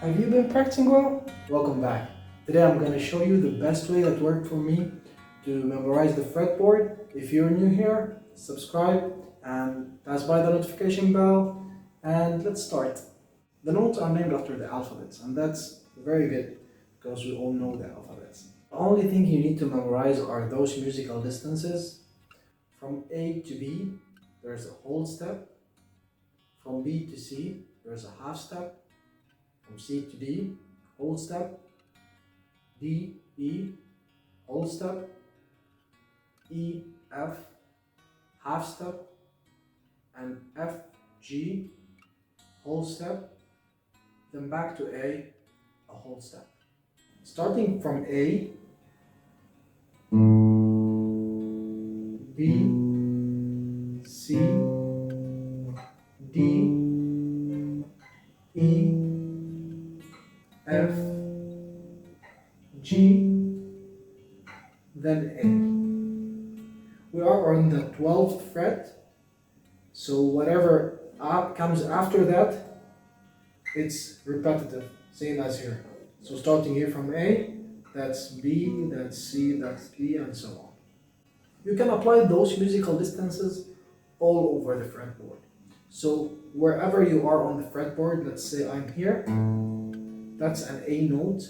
Have you been practicing well? Welcome back. Today I'm going to show you the best way that worked for me to memorize the fretboard. If you're new here, subscribe and pass by the notification bell, and let's start. The notes are named after the alphabets, and that's very good because we all know the alphabets. The only thing you need to memorize are those musical distances. From A to B, there's a whole step. From B to C, there's a half step. From C to D, whole step. D, E, whole step. E, F, half step. And F, G, whole step. Then back to A whole step. Starting from A, B, C, D, E, F, G, then A. We are on the 12th fret, so whatever comes after that, it's repetitive, same as here. So starting here from A, that's B, that's C, that's D, and so on. You can apply those musical distances all over the fretboard. So wherever you are on the fretboard, let's say I'm here, that's an A note.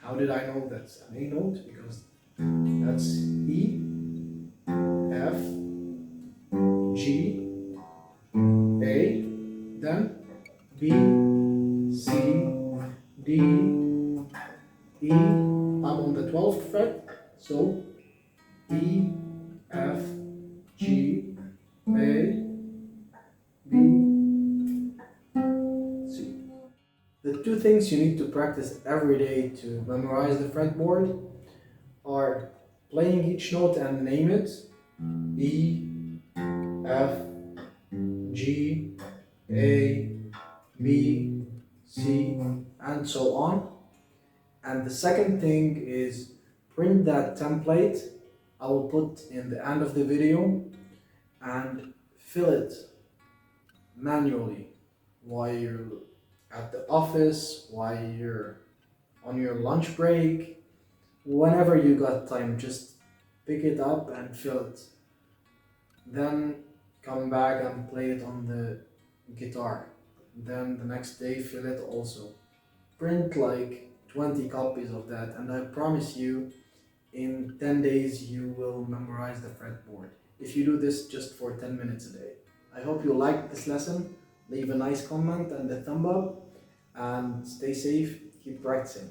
How did I know that's an A note? Because that's E, F, G, A, then B, C, D, E. I'm on the 12th fret, so E, F, G, A, B, C. The two things you need to practice every day to memorize the fretboard are playing each note and name it. E, F, G, A, B, C, and so on. And the second thing is print that template I will put in the end of the video and fill it manually while you're at the office, while you're on your lunch break, whenever you got time, just pick it up and fill it. Then come back and play it on the guitar. Then the next day fill it also. Print like 20 copies of that, and I promise you in 10 days you will memorize the fretboard if you do this just for 10 minutes a day. I hope you liked this lesson. Leave a nice comment and a thumb up, and stay safe, keep practicing.